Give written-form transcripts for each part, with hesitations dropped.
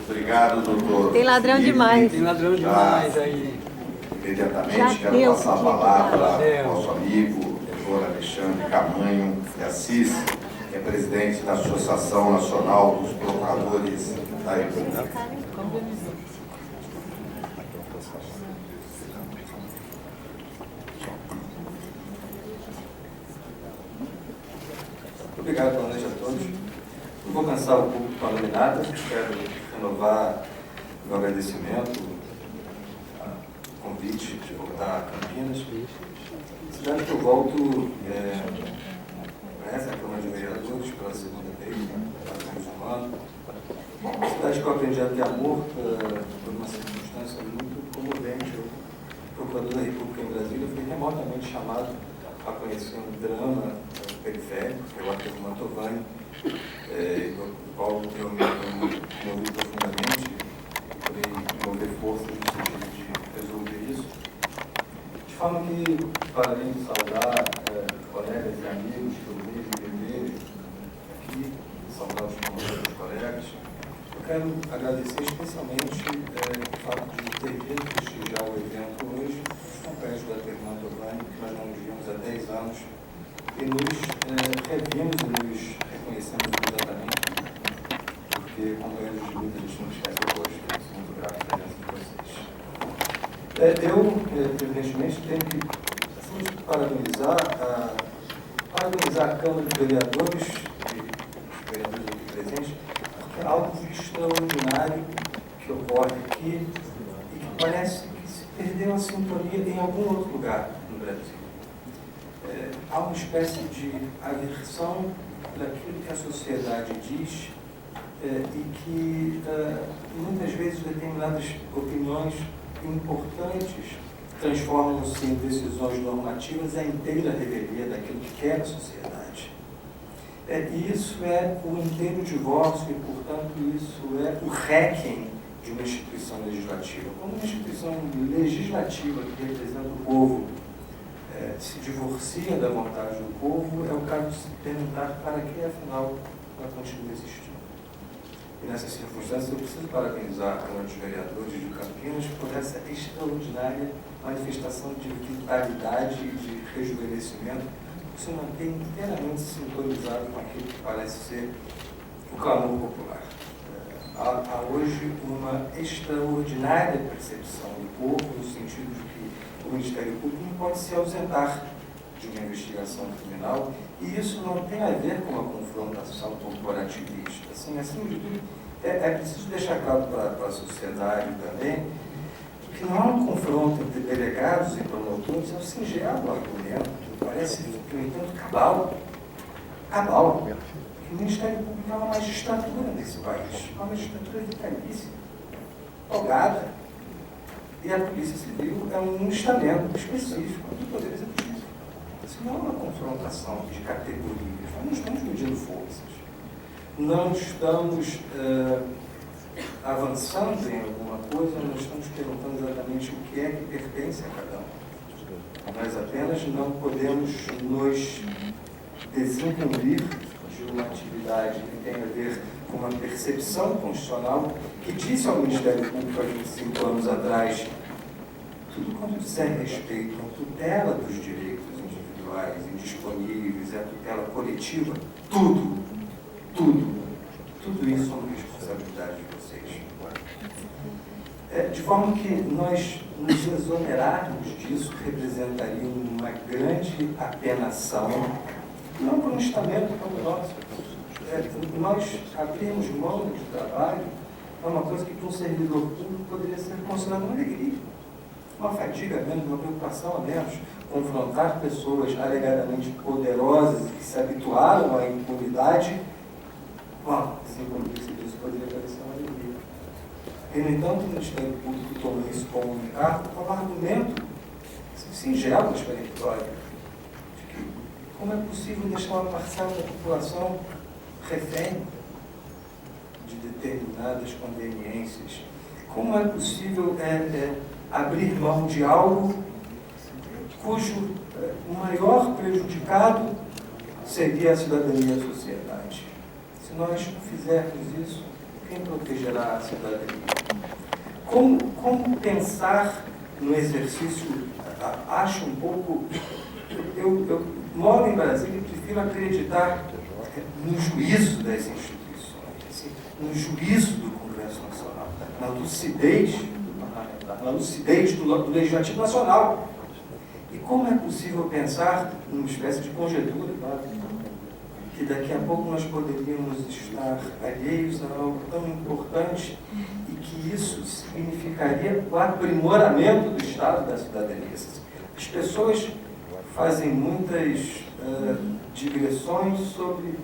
Obrigado, doutor. Tem ladrão Felipe. demais. Tem ladrão demais aí. Imediatamente Já quero deu, passar a tinha que palavra dar. ao nosso amigo, doutor Alexandre Camanho de Assis, que é presidente da Associação Nacional dos Procuradores da República. Obrigado, boa noite a todos. Não vou cansar o público falando em nada, quero renovar meu agradecimento, o convite de voltar a Campinas. Cidade que eu volto para essa Câmara de Vereadores pela segunda vez, faz um ano. Cidade que eu aprendi a ter amor por uma circunstância muito comovente. Eu, procurador da República em Brasília, fui remotamente chamado a conhecer um drama periférico, que é o Arquivo Mantovani, do qual eu me movi profundamente e procurei mover forças no sentido de resolver isso. De forma que, para além de saudar colegas e amigos que eu vejo e revejo aqui, saudar os colegas, eu quero agradecer especialmente o fato de ter vindo prestigiar o evento hoje, os companheiros da Arquivo Mantovani, que nós não nos vimos há 10 anos, e nos revimos e nos reconhecemos imediatamente, porque companheiros de luta a gente não esquece o rosto, eu sou muito grato pela presença de vocês. Eu, evidentemente, tenho que assim, parabenizar a Câmara de Vereadores e os vereadores aqui presentes, porque é algo extraordinário que ocorre aqui e que parece que se perdeu a sintonia em algum outro lugar no Brasil. Há uma espécie de aversão daquilo que a sociedade diz e que muitas vezes determinadas opiniões importantes transformam-se em decisões normativas a inteira revelia daquilo que quer a sociedade. Isso é o inteiro divórcio e, portanto, isso é o requiem de uma instituição legislativa. Quando uma instituição legislativa que representa o povo se divorcia da vontade do povo, é o caso de se perguntar para que, afinal, ela continua existindo. E nessas circunstâncias, eu preciso parabenizar a Câmara dos Vereadores de Campinas por essa extraordinária manifestação de vitalidade e de rejuvenescimento, que se mantém inteiramente sintonizado com aquilo que parece ser o clamor popular. Há hoje uma extraordinária percepção do povo, no sentido de que o Ministério Público não pode se ausentar de uma investigação criminal, e isso não tem a ver com uma confrontação corporativista. Assim, acima de tudo, é preciso deixar claro para a sociedade também que não há um confronto entre delegados e promotores, é um singelo argumento, que parece, no entanto, cabal. O Ministério Público é uma magistratura nesse país, uma magistratura vitalícia, togada. E a Polícia Civil é um estamento específico do Poder Executivo. Isso não é uma confrontação de categorias. Nós não estamos medindo forças. Não estamos avançando em alguma coisa, nós estamos perguntando exatamente o que é que pertence a cada um. Nós apenas não podemos nos desincumbir de uma atividade que tem a ver com uma percepção constitucional que disse ao Ministério Público há 25 anos atrás: tudo quanto disser respeito à tutela dos direitos individuais indisponíveis, à tutela coletiva, tudo isso é uma responsabilidade de vocês. De forma que nós nos exonerarmos disso representaria uma grande apenação, não para um estamento como o nosso. Nós abrimos mão de trabalho é uma coisa que para um servidor público poderia ser considerada uma alegria, uma fadiga menos, uma preocupação a menos. Confrontar pessoas alegadamente poderosas e que se habituaram à impunidade, bom, assim como disse, isso poderia parecer uma alegria. E, no entanto, o Ministério Público tomou isso como um encargo, com um argumento singelo, experimentório, de que como é possível deixar uma parcela da população refém de determinadas conveniências? Como é possível abrir mão de algo cujo maior prejudicado seria a cidadania e a sociedade? Se nós fizermos isso, quem protegerá a cidadania? Como pensar no exercício? Acho um pouco... Eu moro em Brasília e prefiro acreditar no juízo das instituições, assim, no juízo do Congresso Nacional, na lucidez do parlamentar, na lucidez do Legislativo Nacional. E como é possível pensar numa espécie de conjectura, que daqui a pouco nós poderíamos estar alheios a algo tão importante e que isso significaria o aprimoramento do Estado da cidadania? As pessoas fazem muitas digressões sobre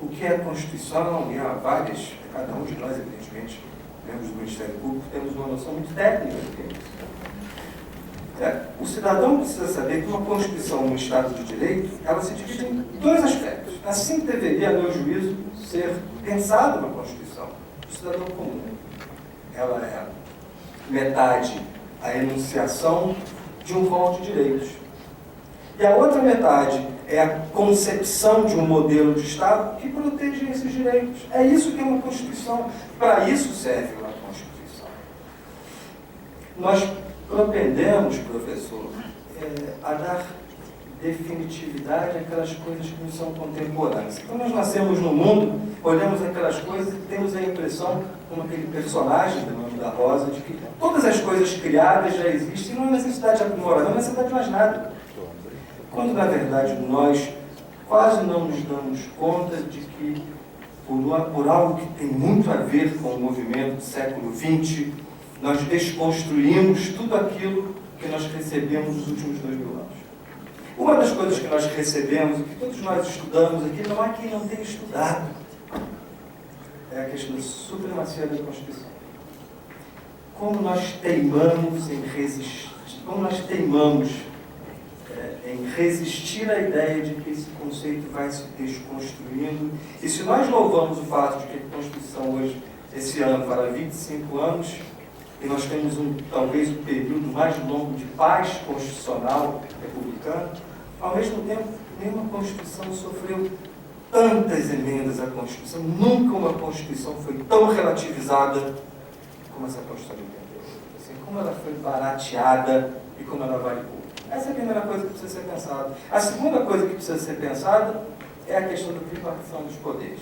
o que é a Constituição, e há várias, cada um de nós, evidentemente, membros do Ministério Público, temos uma noção muito técnica do que é isso. O cidadão precisa saber que uma Constituição no Estado de Direito, ela se divide em dois aspectos. Assim deveria, a meu juízo, ser pensada uma Constituição do cidadão comum. Ela é metade a enunciação de um rol de direitos. E a outra metade é a concepção de um modelo de Estado que proteja esses direitos. É isso que é uma Constituição. Para isso serve uma Constituição. Nós propendemos, professor, a dar definitividade àquelas coisas que nos são contemporâneas. Então nós nascemos no mundo, olhamos aquelas coisas e temos a impressão, como aquele personagem do Nome da Rosa, de que todas as coisas criadas já existem, não há necessidade de aprimoramento, não há necessidade de mais nada. Quando, na verdade, nós quase não nos damos conta de que, por algo que tem muito a ver com o movimento do século XX, nós desconstruímos tudo aquilo que nós recebemos nos últimos 2000 anos. Uma das coisas que nós recebemos, e que todos nós estudamos aqui, não há quem não tenha estudado, é a questão da supremacia da Constituição. Como nós teimamos em resistir, em resistir à ideia de que esse conceito vai se desconstruindo. E se nós louvamos o fato de que a Constituição hoje, esse ano, fará 25 anos, e nós temos talvez o período mais longo de paz constitucional republicana, ao mesmo tempo, nenhuma Constituição sofreu tantas emendas à Constituição. Nunca uma Constituição foi tão relativizada como essa Constituição de 88. Assim, como ela foi barateada e como ela vale pouco. Essa é a primeira coisa que precisa ser pensada. A segunda coisa que precisa ser pensada é a questão da tripartição dos poderes.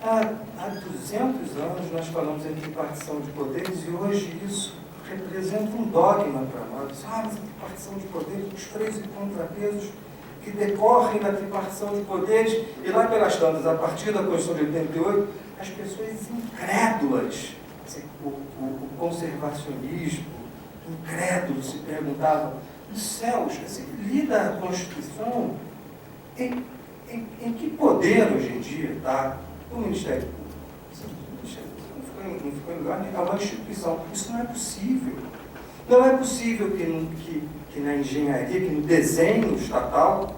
Há 200 anos nós falamos em tripartição de poderes e hoje isso representa um dogma para nós. Mas a tripartição de poderes, os freios e contrapesos que decorrem da tripartição de poderes, e lá pelas tantas, a partir da Constituição de 88, as pessoas incrédulas, assim, o conservacionismo, incrédulo, se perguntavam, céus, assim, lida a Constituição, em que poder hoje em dia está o Ministério Público? O Ministério Público não ficou em lugar nenhum, é uma instituição. Isso não é possível. Não é possível que na engenharia, que no desenho estatal,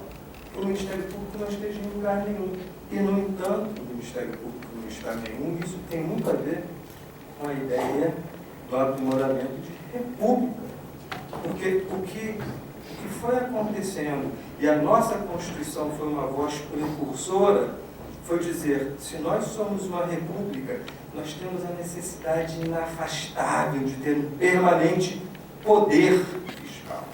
o Ministério Público não esteja em lugar nenhum. E, no entanto, o Ministério Público não está nenhum, isso tem muito a ver com a ideia do aprimoramento de república. Porque o que foi acontecendo, e a nossa Constituição foi uma voz precursora, foi dizer, se nós somos uma república, nós temos a necessidade inafastável de ter um permanente poder fiscal.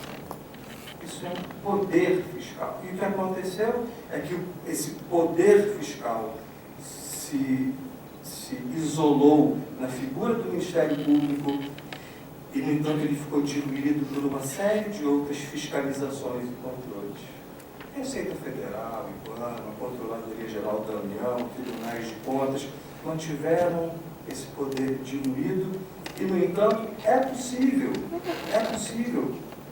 Isso é um poder fiscal. E o que aconteceu é que esse poder fiscal se isolou na figura do Ministério Público e, no entanto, ele ficou diluído por uma série de outras fiscalizações e controles. Receita Federal, IBAMA, Controladoria Geral da União, Tribunais de Contas, mantiveram esse poder diluído e, no entanto, é possível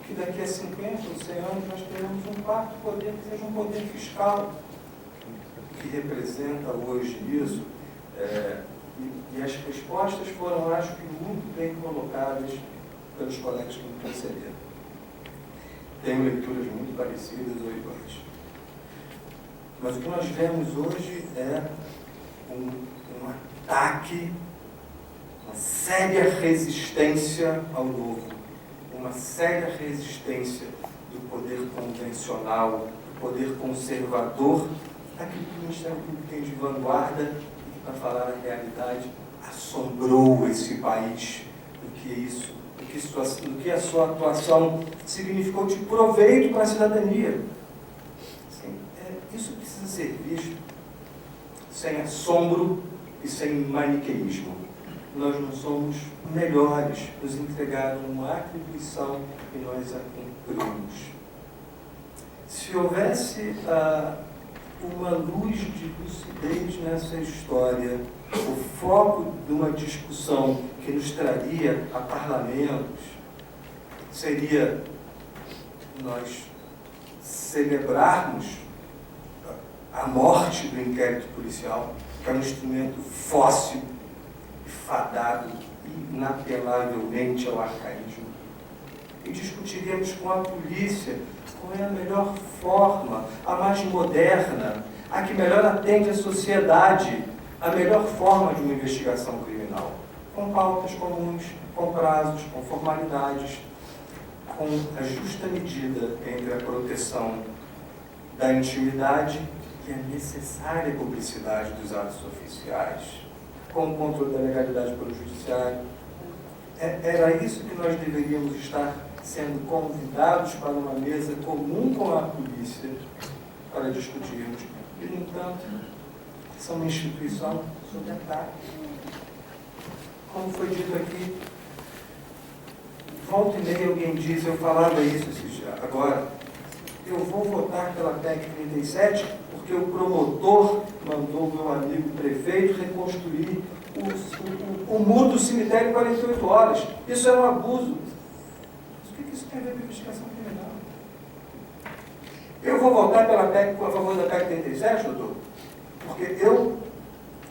que daqui a 50 ou 100 anos nós tenhamos um quarto poder que seja um poder fiscal, que representa hoje isso. E as respostas foram, acho que, muito bem colocadas pelos colegas que me precederam. Tenho leituras muito parecidas ou iguais. Mas o que nós vemos hoje é um ataque, uma séria resistência ao novo, uma séria resistência do poder convencional, do poder conservador, daquilo que o Ministério Público tem de vanguarda e para falar a realidade, assombrou esse país do que a sua atuação significou de proveito para a cidadania. Assim, isso precisa ser visto sem assombro e sem maniqueísmo. Nós não somos melhores, nos entregaram uma atribuição e nós a cumprimos. Se houvesse uma luz de lucidez nessa história, o foco de uma discussão que nos traria a parlamentos seria nós celebrarmos a morte do inquérito policial, que é um instrumento fóssil e fadado inapelavelmente ao arcaísmo. E discutiríamos com a polícia qual é a melhor forma, a mais moderna, a que melhor atende à sociedade, a melhor forma de uma investigação criminal, com pautas comuns, com prazos, com formalidades, com a justa medida entre a proteção da intimidade e a necessária publicidade dos atos oficiais, com o controle da legalidade pelo judiciário. Era isso que nós deveríamos estar sendo convidados para uma mesa comum com a polícia para discutirmos. E, no entanto, essa é uma instituição sob ataque. Como foi dito aqui, volta e meia alguém diz, eu falava isso agora, eu vou votar pela PEC 37 porque o promotor mandou o meu amigo prefeito reconstruir o muro do cemitério em 48 horas. Isso é um abuso. Mas o que isso tem a ver com investigação criminal? Eu vou votar pela PEC, a favor da PEC 37, doutor, porque eu,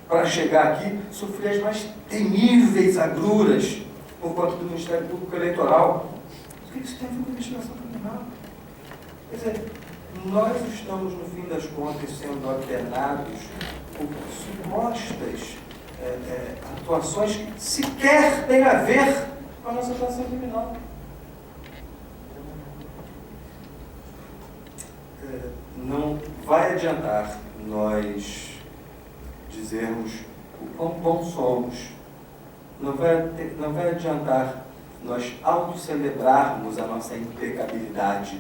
para chegar aqui, sofri as mais temíveis agruras por conta do Ministério Público Eleitoral. O que isso tem a ver com investigação criminal? Quer dizer, nós estamos, no fim das contas, sendo alternados por supostas atuações que sequer têm a ver com a nossa atuação criminal. Não vai adiantar nós dizermos o quão bons somos, não vai adiantar nós autocelebrarmos a nossa impecabilidade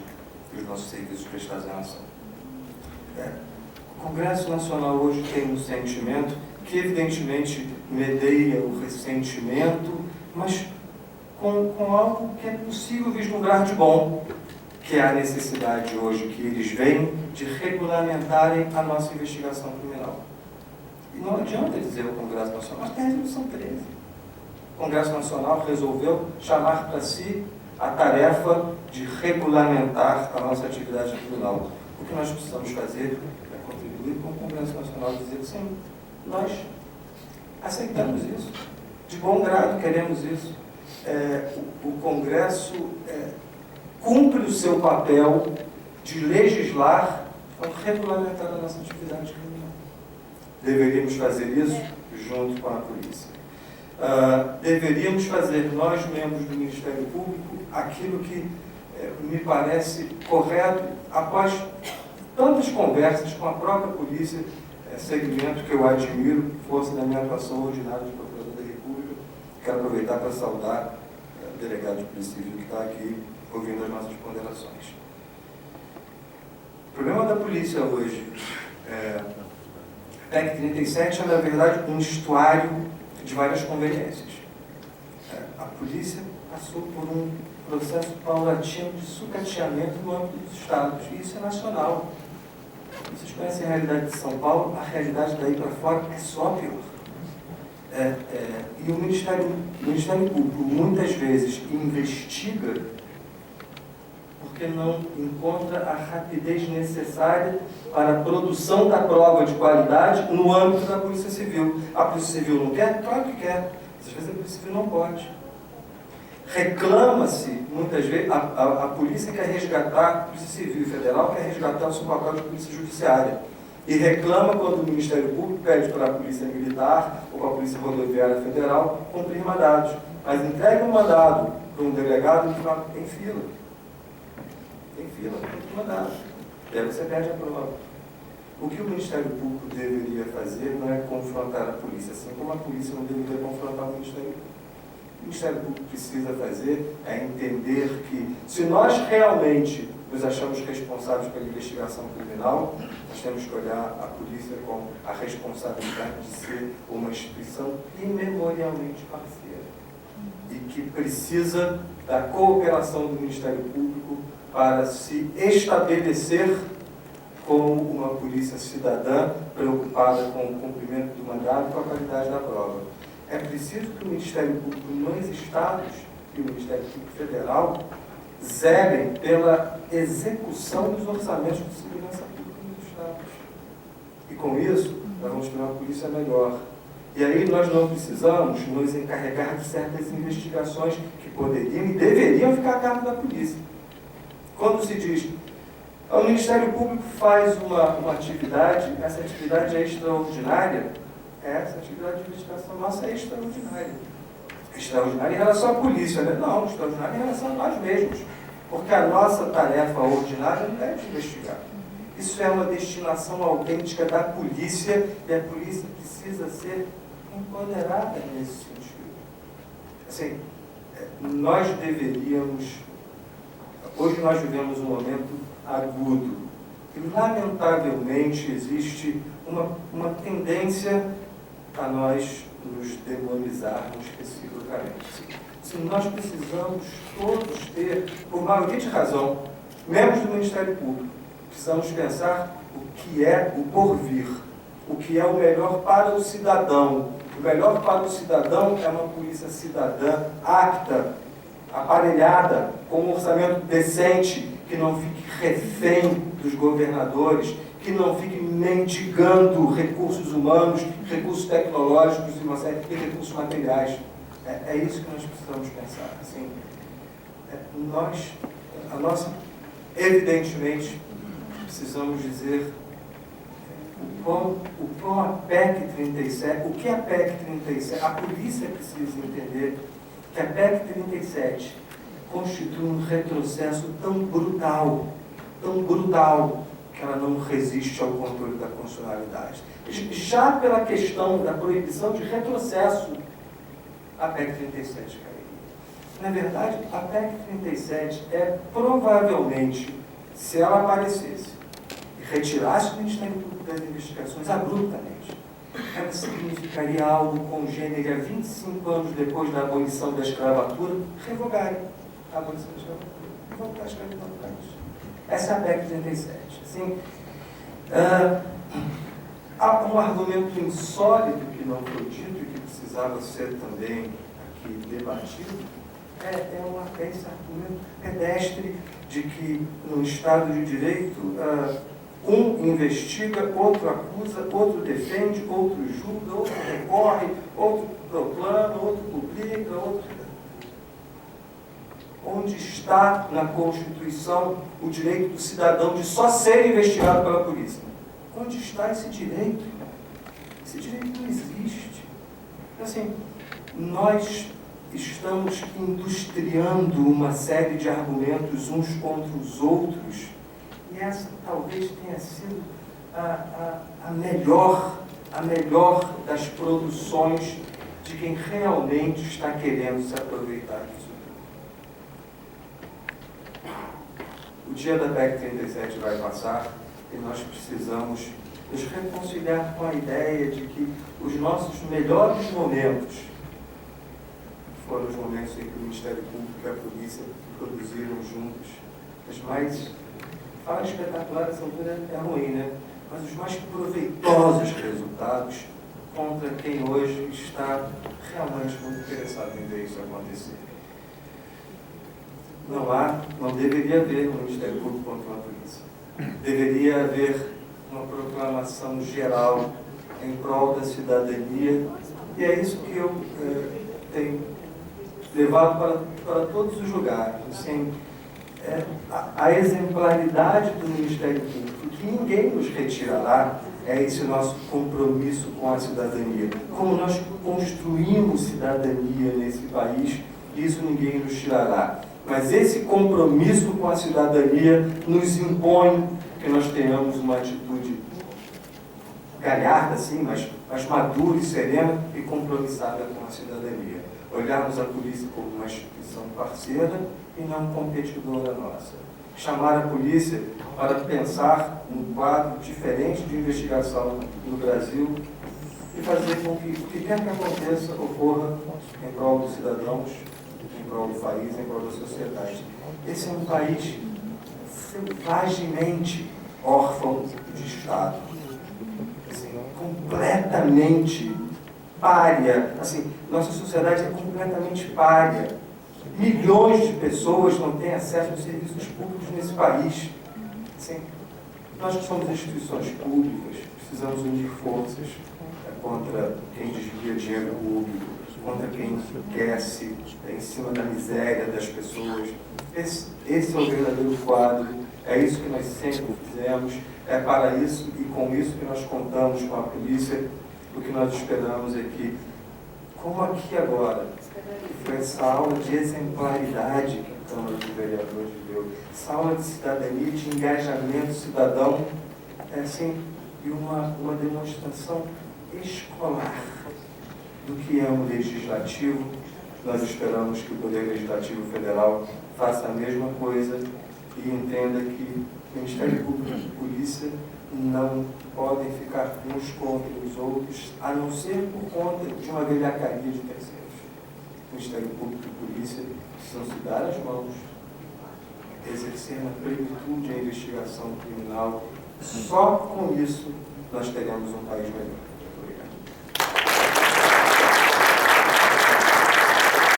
e os nossos serviços prestados à nação. O Congresso Nacional hoje tem um sentimento que evidentemente medeia o ressentimento, mas com algo que é possível vislumbrar de bom, que é a necessidade hoje que eles veem de regulamentarem a nossa investigação criminal. E não adianta dizer o Congresso Nacional, mas tem a resolução 13. O Congresso Nacional resolveu chamar para si a tarefa de regulamentar a nossa atividade criminal. O que nós precisamos fazer é contribuir com o Congresso Nacional e dizer que sim, nós aceitamos isso, de bom grado queremos isso. O Congresso cumpre o seu papel de legislar para regulamentar a nossa atividade criminal. Deveríamos fazer isso junto com a polícia. Deveríamos fazer, nós, membros do Ministério Público, aquilo que me parece correto, após tantas conversas com a própria polícia, segmento que eu admiro, força da minha atuação ordinária de Procurador da República. Quero aproveitar para saudar o delegado de Polícia Civil que está aqui ouvindo as nossas ponderações. O problema da polícia hoje a PEC 37 é, na verdade, um estuário de várias conveniências. A polícia passou por um processo paulatino de sucateamento no âmbito dos estados, e isso é nacional. Vocês conhecem a realidade de São Paulo, a realidade daí para fora é só pior. E o Ministério Público muitas vezes investiga porque não encontra a rapidez necessária para a produção da prova de qualidade no âmbito da Polícia Civil. A Polícia Civil não quer? Claro que quer. Às vezes a Polícia Civil não pode. Reclama-se, muitas vezes, a polícia quer resgatar, a Polícia Civil e Federal quer resgatar o seu papel de polícia judiciária. E reclama quando o Ministério Público pede para a Polícia Militar ou para a Polícia Rodoviária Federal cumprir mandados. Mas entrega um mandado para um delegado e fala, tem fila. Tem fila, tem mandado. E aí você perde a prova. O que o Ministério Público deveria fazer não é confrontar a polícia, assim como a polícia não deveria confrontar o Ministério Público. O que o Ministério Público precisa fazer é entender que, se nós realmente nos achamos responsáveis pela investigação criminal, nós temos que olhar a polícia com a responsabilidade de ser uma instituição imemorialmente parceira e que precisa da cooperação do Ministério Público para se estabelecer como uma polícia cidadã preocupada com o cumprimento do mandato e com a qualidade da prova. É preciso que o Ministério Público nos estados e o Ministério Público Federal zelem pela execução dos orçamentos de segurança pública nos estados. E com isso, nós vamos ter uma polícia melhor. E aí nós não precisamos nos encarregar de certas investigações que poderiam e deveriam ficar a cargo da polícia. Quando se diz, o Ministério Público faz uma atividade, essa atividade é extraordinária, essa atividade de investigação nossa é extraordinária. Extraordinária em relação à polícia, né? Não, extraordinária em relação a nós mesmos. Porque a nossa tarefa ordinária não é de investigar. Isso é uma destinação autêntica da polícia e a polícia precisa ser empoderada nesse sentido. Assim, nós deveríamos... Hoje nós vivemos um momento agudo e, lamentavelmente, existe uma tendência a nós nos demonizarmos reciprocamente. Se nós precisamos todos ter, por maioria de razão, membros do Ministério Público, precisamos pensar o que é o porvir, o que é o melhor para o cidadão. O melhor para o cidadão é uma polícia cidadã apta, aparelhada, com um orçamento decente, que não fique refém dos governadores, que não fique mendigando recursos humanos, recursos tecnológicos e uma série de recursos materiais. É isso que nós precisamos pensar. Assim, evidentemente, precisamos dizer o quão a PEC 37, o que a PEC 37, a polícia precisa entender que a PEC 37 constitui um retrocesso tão brutal, que ela não resiste ao controle da constitucionalidade. Já pela questão da proibição de retrocesso, a PEC 37 cairia. Na verdade, a PEC 37 é provavelmente, se ela aparecesse e retirasse o Ministério Público das Investigações abruptamente, ela significaria algo congênere a 25 anos depois da abolição da escravatura, revogarem a abolição da escravatura, voltar a escravidão do país. Essa é a PEC 37. Assim, há um argumento insólito que não foi dito e que precisava ser também aqui debatido, é esse argumento pedestre de que no Estado de Direito um investiga, outro acusa, outro defende, outro julga, outro recorre, outro proclama, outro publica, outro... Onde está na Constituição o direito do cidadão de só ser investigado pela polícia? Onde está esse direito? Esse direito não existe. Assim, nós estamos industriando uma série de argumentos uns contra os outros, e essa talvez tenha sido a melhor das produções de quem realmente está querendo se aproveitar disso. O dia da PEC 37 vai passar e nós precisamos nos reconciliar com a ideia de que os nossos melhores momentos foram os momentos em que o Ministério Público e a polícia produziram juntos. Os mais, falar espetacular essa altura é ruim, né? Mas os mais proveitosos resultados contra quem hoje está realmente muito interessado em ver isso acontecer. Não deveria haver um Ministério Público contra uma polícia. Deveria haver uma proclamação geral em prol da cidadania, e é isso que eu tenho levado para todos os lugares. Assim, a exemplaridade do Ministério Público, que ninguém nos retirará, é esse nosso compromisso com a cidadania. Como nós construímos cidadania nesse país, isso ninguém nos tirará. Mas esse compromisso com a cidadania nos impõe que nós tenhamos uma atitude galharda, assim, mas madura e serena e compromissada com a cidadania. Olharmos a polícia como uma instituição parceira e não competidora nossa. Chamar a polícia para pensar um quadro diferente de investigação no Brasil e fazer com que o que quer que aconteça ocorra em prol dos cidadãos, em prol do país, em prol da sociedade. Esse é um país selvagemente órfão de Estado, assim, completamente pária. Assim, nossa sociedade é completamente pária. Milhões de pessoas não têm acesso aos serviços públicos nesse país. Assim, nós que somos instituições públicas, precisamos unir forças contra quem desvia dinheiro público, contra quem enriquece em cima da miséria das pessoas. Esse é o verdadeiro quadro, é isso que nós sempre fizemos, é para isso e com isso que nós contamos com a polícia. O que nós esperamos é que, como aqui agora, foi essa aula de exemplaridade que a Câmara dos Vereadores deu, essa aula de cidadania, de engajamento cidadão, é assim, e uma demonstração escolar do que é um legislativo. Nós esperamos que o Poder Legislativo Federal faça a mesma coisa e entenda que o Ministério Público e a Polícia não podem ficar uns contra os outros, a não ser por conta de uma velhacaria de terceiros. O Ministério Público e a Polícia precisam se dar as mãos, exercer na plenitude a investigação criminal. Só com isso nós teremos um país melhor.